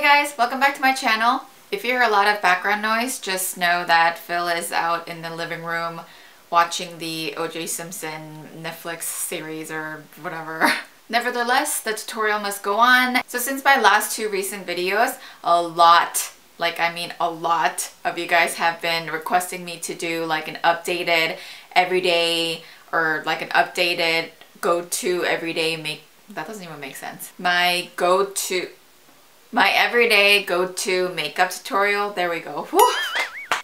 Hey guys, welcome back to my channel. If you hear a lot of background noise, just know that Phil is out in the living room watching the O.J. Simpson Netflix series or whatever. Nevertheless, the tutorial must go on. So since my last two recent videos, a lot of you guys have been requesting me to do like an updated everyday or like an updated go-to everyday that doesn't even make sense. My everyday go-to makeup tutorial. There we go. Whew.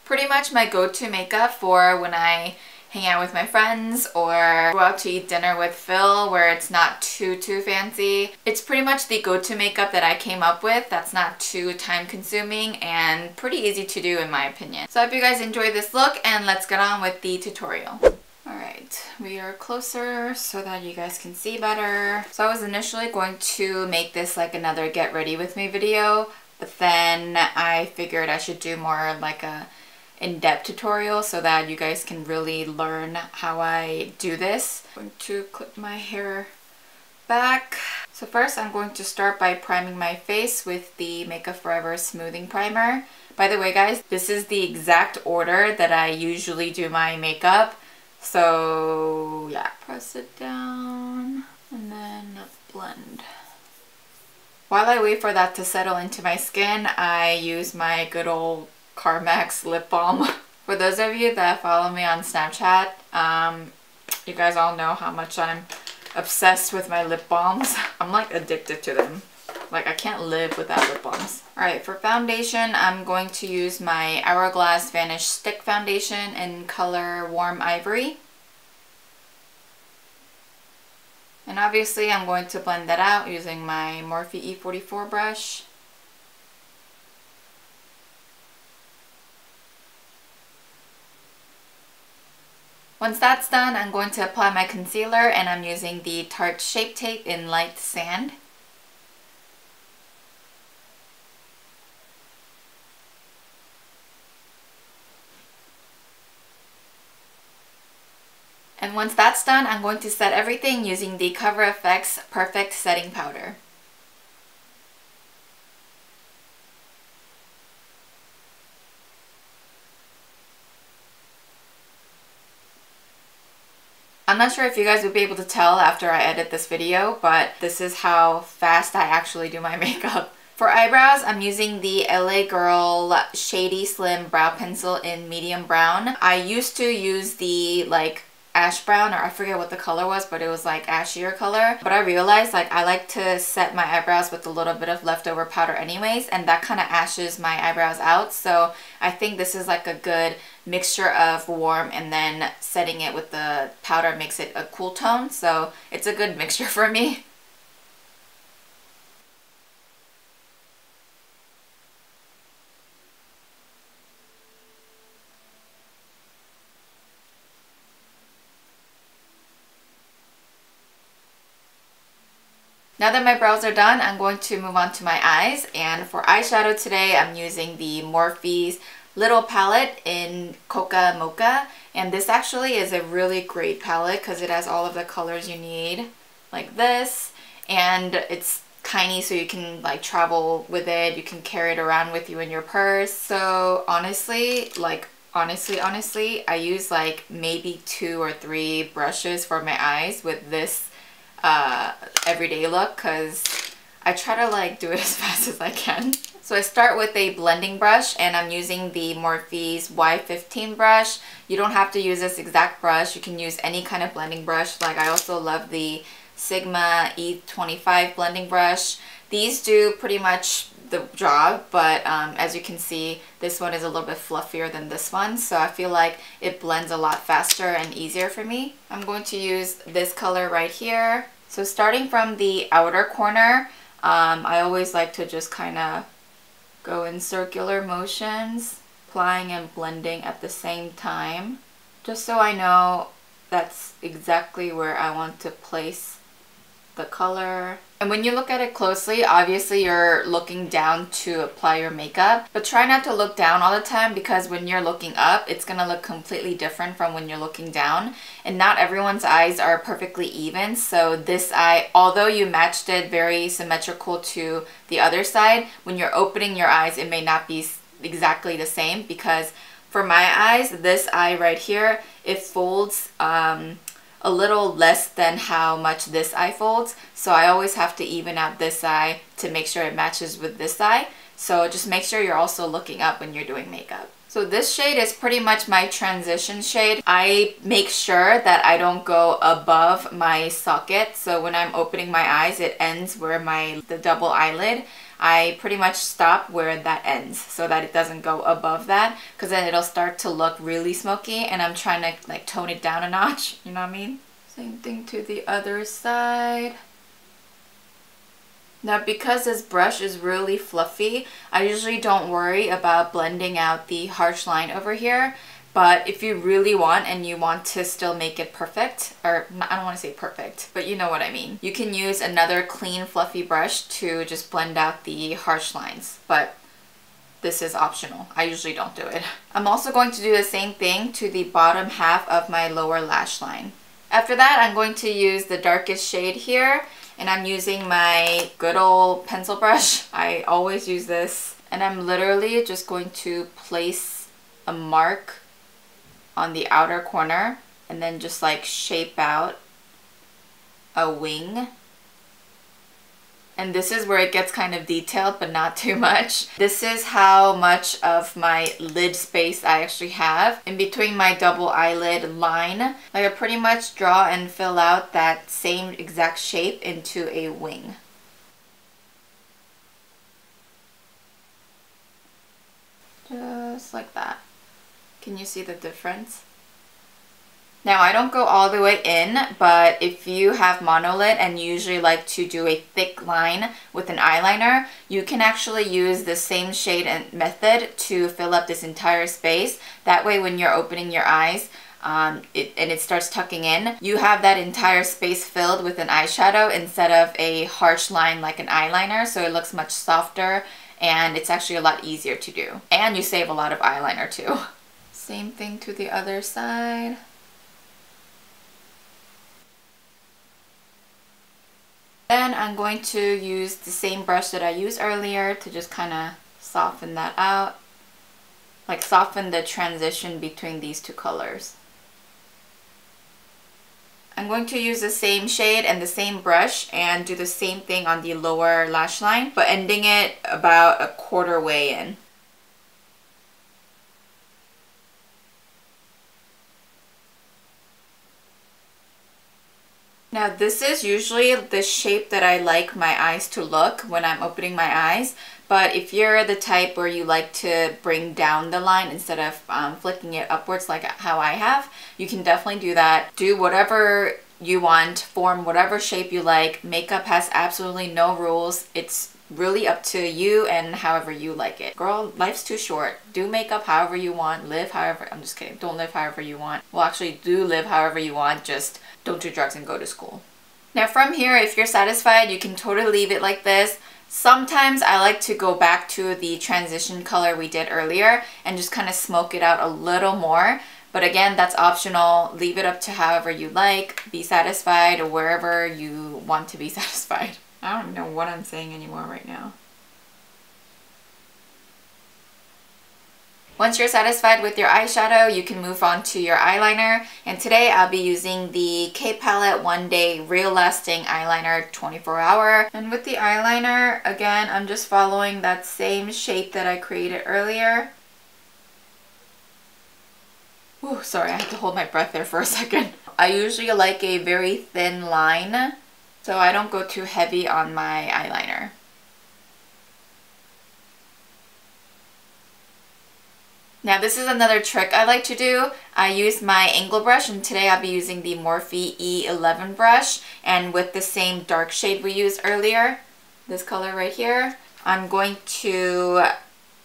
Pretty much my go-to makeup for when I hang out with my friends or go out to eat dinner with Phil where it's not too fancy. It's pretty much the go-to makeup that I came up with that's not too time consuming and pretty easy to do in my opinion. So I hope you guys enjoyed this look and let's get on with the tutorial. Alright, we are closer so that you guys can see better. So I was initially going to make this like another get ready with me video, but then I figured I should do more like a in-depth tutorial so that you guys can really learn how I do this. I'm going to clip my hair back. So first I'm going to start by priming my face with the Makeup Forever Smoothing Primer. By the way guys, this is the exact order that I usually do my makeup. So yeah, press it down and then blend. While I wait for that to settle into my skin, I use my good old Carmex lip balm. For those of you that follow me on Snapchat, you guys all know how much I'm obsessed with my lip balms. I'm like addicted to them. Like I can't live without lip balms. Alright, for foundation, I'm going to use my Hourglass Vanish Stick Foundation in color Warm Ivory. And obviously I'm going to blend that out using my Morphe E44 brush. Once that's done, I'm going to apply my concealer and I'm using the Tarte Shape Tape in Light Sand. And once that's done, I'm going to set everything using the Cover FX Perfect Setting Powder. I'm not sure if you guys would be able to tell after I edit this video, but this is how fast I actually do my makeup. For eyebrows, I'm using the LA Girl Shady Slim Brow Pencil in medium brown. I used to use the like ash brown, or I forget what the color was, but it was like ashier color. But I realized like I like to set my eyebrows with a little bit of leftover powder anyways, and that kind of ashes my eyebrows out. So I think this is like a good mixture of warm and then setting it with the powder makes it a cool tone. So it's a good mixture for me. Now that my brows are done, I'm going to move on to my eyes. And for eyeshadow today, I'm using the Morphe's Little Palette in Coca Mocha. And this actually is a really great palette because it has all of the colors you need, like this. And it's tiny so you can like travel with it. You can carry it around with you in your purse. So honestly, I use like maybe 2 or 3 brushes for my eyes with this everyday look because I try to like do it as fast as I can. So I start with a blending brush and I'm using the Morphe's Y15 brush. You don't have to use this exact brush. You can use any kind of blending brush. Like I also love the Sigma E25 blending brush. These do pretty much the job, but as you can see, this one is a little bit fluffier than this one, so I feel like it blends a lot faster and easier for me. I'm going to use this color right here. So starting from the outer corner, I always like to just kind of go in circular motions, applying and blending at the same time, just so I know that's exactly where I want to place the color. And when you look at it closely, obviously you're looking down to apply your makeup, but try not to look down all the time because when you're looking up, it's gonna look completely different from when you're looking down. And not everyone's eyes are perfectly even, so this eye, although you matched it very symmetrical to the other side, when you're opening your eyes, it may not be exactly the same because for my eyes, this eye right here, it folds a little less than how much this eye folds, so I always have to even out this eye to make sure it matches with this eye. So just make sure you're also looking up when you're doing makeup. So this shade is pretty much my transition shade. I make sure that I don't go above my socket, so when I'm opening my eyes, it ends where the double eyelid. I pretty much stop where that ends so that it doesn't go above that, because then it'll start to look really smoky and I'm trying to like tone it down a notch, you know what I mean? Same thing to the other side. Now because this brush is really fluffy, I usually don't worry about blending out the harsh line over here. But if you really want and you want to still make it perfect, or I don't want to say perfect, but you know what I mean. You can use another clean fluffy brush to just blend out the harsh lines, but this is optional. I usually don't do it. I'm also going to do the same thing to the bottom half of my lower lash line. After that, I'm going to use the darkest shade here, and I'm using my good old pencil brush. I always use this, and I'm literally just going to place a mark on the outer corner and then just like shape out a wing. And this is where it gets kind of detailed, but not too much. This is how much of my lid space I actually have in between my double eyelid line. Like I pretty much draw and fill out that same exact shape into a wing. Just like that. Can you see the difference? Now I don't go all the way in, but if you have monolid and you usually like to do a thick line with an eyeliner, you can actually use the same shade and method to fill up this entire space. That way when you're opening your eyes and it starts tucking in, you have that entire space filled with an eyeshadow instead of a harsh line like an eyeliner, so it looks much softer and it's actually a lot easier to do. And you save a lot of eyeliner too. Same thing to the other side. Then I'm going to use the same brush that I used earlier to just kind of soften that out. Like soften the transition between these two colors. I'm going to use the same shade and the same brush and do the same thing on the lower lash line, but ending it about a quarter way in. Now this is usually the shape that I like my eyes to look when I'm opening my eyes, but if you're the type where you like to bring down the line instead of flicking it upwards like how I have, you can definitely do that. Do whatever you want, form whatever shape you like. Makeup has absolutely no rules. It's really up to you and however you like it. Girl, life's too short. Do makeup however you want, live however, I'm just kidding, don't live however you want. Well, actually do live however you want, just don't do drugs and go to school. Now from here, if you're satisfied, you can totally leave it like this. Sometimes I like to go back to the transition color we did earlier and just kind of smoke it out a little more. But again, that's optional. Leave it up to however you like. Be satisfied or wherever you want to be satisfied. I don't know what I'm saying anymore right now. Once you're satisfied with your eyeshadow, you can move on to your eyeliner. And today I'll be using the K Palette One Day Real Lasting Eyeliner 24 Hour. And with the eyeliner, again, I'm just following that same shape that I created earlier. Ooh, sorry, I had to hold my breath there for a second. I usually like a very thin line, so I don't go too heavy on my eyeliner. Now this is another trick I like to do. I use my angle brush, and today I'll be using the Morphe E11 brush, and with the same dark shade we used earlier, this color right here, I'm going to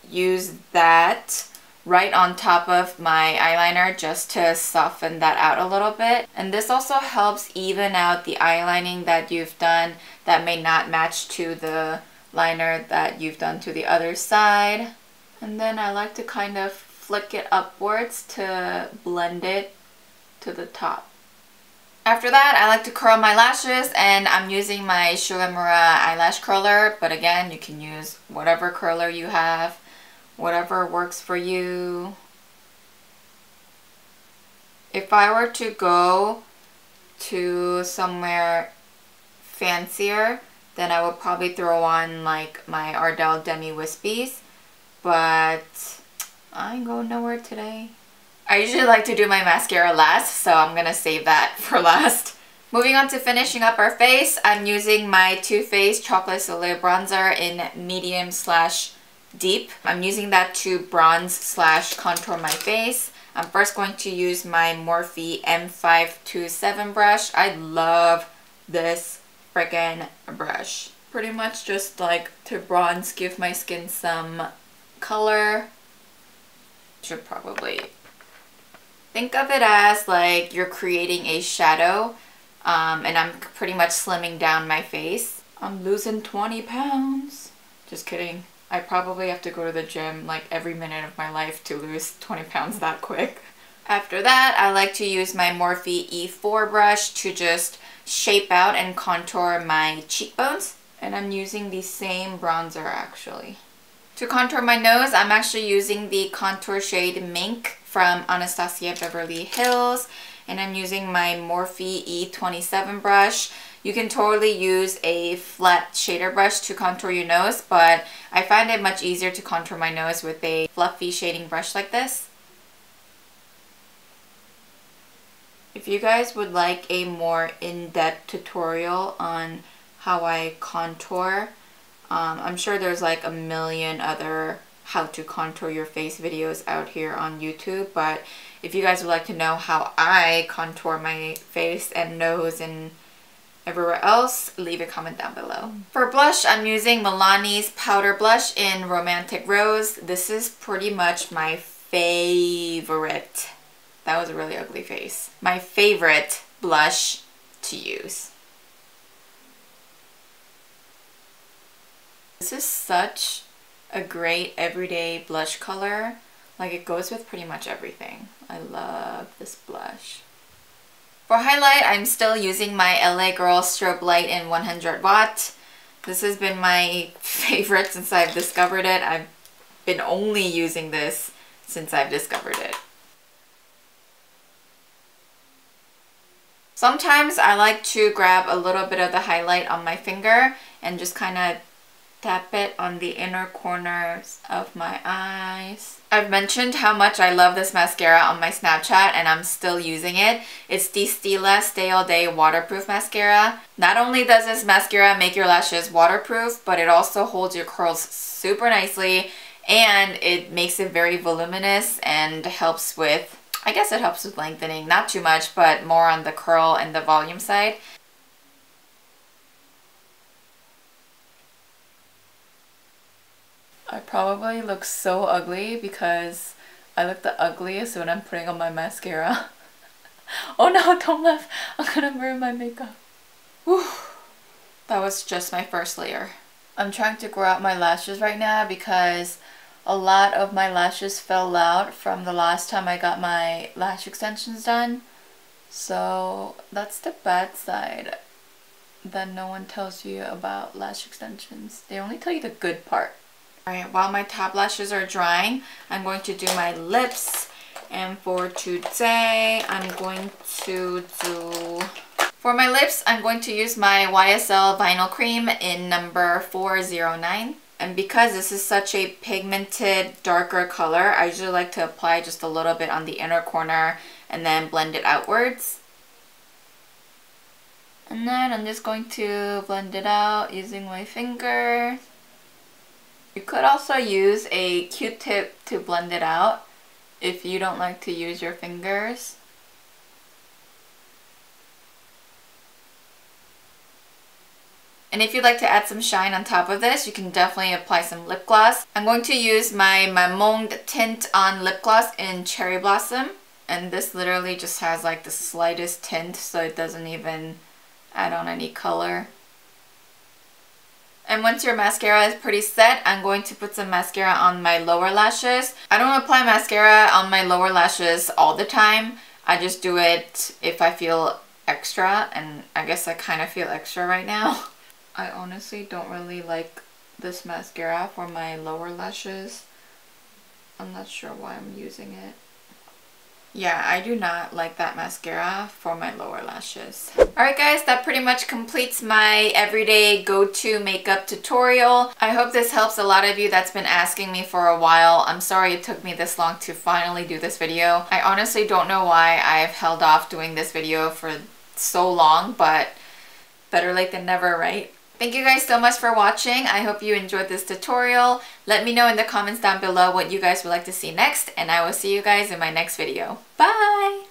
use that right on top of my eyeliner just to soften that out a little bit. And this also helps even out the eyelining that you've done that may not match to the liner that you've done to the other side. And then I like to kind of flick it upwards to blend it to the top. After that, I like to curl my lashes, and I'm using my Suhreal eyelash curler, but again, you can use whatever curler you have, whatever works for you. If I were to go to somewhere fancier, then I would probably throw on like my Ardell Demi Wispies, but I ain't going nowhere today. I usually like to do my mascara last, so I'm gonna save that for last. Moving on to finishing up our face, I'm using my Too Faced Chocolate Soleil Bronzer in medium/deep. I'm using that to bronze/contour my face. I'm first going to use my Morphe M527 brush. I love this freaking brush. Pretty much just like to bronze, give my skin some color. Should probably think of it as like you're creating a shadow, and I'm pretty much slimming down my face. I'm losing 20 pounds. Just kidding. I probably have to go to the gym like every minute of my life to lose 20 pounds that quick. After that, I like to use my Morphe E4 brush to just shape out and contour my cheekbones. And I'm using the same bronzer actually. To contour my nose, I'm actually using the contour shade Mink from Anastasia Beverly Hills, and I'm using my Morphe E27 brush. You can totally use a flat shader brush to contour your nose, but I find it much easier to contour my nose with a fluffy shading brush like this. If you guys would like a more in-depth tutorial on how I contour, I'm sure there's like a million other how to contour your face videos out here on YouTube, but if you guys would like to know how I contour my face and nose and everywhere else, leave a comment down below. For blush, I'm using Milani's Powder Blush in Romantic Rose. This is pretty much my favorite. That was a really ugly face. My favorite blush to use. This is such a great everyday blush color. Like, it goes with pretty much everything. I love this blush. For highlight, I'm still using my LA Girl Strobe Light in 100 Watt. This has been my favorite since I've discovered it. I've been only using this since I've discovered it. Sometimes I like to grab a little bit of the highlight on my finger and just kind of tap it on the inner corners of my eyes. I've mentioned how much I love this mascara on my Snapchat, and I'm still using it. It's the Stila Stay All Day Waterproof Mascara. Not only does this mascara make your lashes waterproof, but it also holds your curls super nicely, and it makes it very voluminous and helps with, I guess it helps with lengthening. Not too much, but more on the curl and the volume side. I probably look so ugly because I look the ugliest when I'm putting on my mascara. Oh no, don't laugh. I'm gonna ruin my makeup. Whew. That was just my first layer. I'm trying to grow out my lashes right now because a lot of my lashes fell out from the last time I got my lash extensions done. So that's the bad side that no one tells you about lash extensions. They only tell you the good part. Alright, while my top lashes are drying, I'm going to do my lips. And for today, I'm going to do... For my lips, I'm going to use my YSL Vinyl Cream in number 409. And because this is such a pigmented, darker color, I usually like to apply just a little bit on the inner corner and then blend it outwards. And then I'm just going to blend it out using my finger. You could also use a Q-tip to blend it out if you don't like to use your fingers. And if you'd like to add some shine on top of this, you can definitely apply some lip gloss. I'm going to use my Monde Tint on lip gloss in Cherry Blossom. And this literally just has like the slightest tint, so it doesn't even add on any color. And once your mascara is pretty set, I'm going to put some mascara on my lower lashes. I don't apply mascara on my lower lashes all the time. I just do it if I feel extra, and I guess I kind of feel extra right now. I honestly don't really like this mascara for my lower lashes. I'm not sure why I'm using it. Yeah, I do not like that mascara for my lower lashes. Alright guys, that pretty much completes my everyday go-to makeup tutorial. I hope this helps a lot of you that's been asking me for a while. I'm sorry it took me this long to finally do this video. I honestly don't know why I've held off doing this video for so long, but better late than never, right? Thank you guys so much for watching. I hope you enjoyed this tutorial. Let me know in the comments down below what you guys would like to see next, and I will see you guys in my next video. Bye!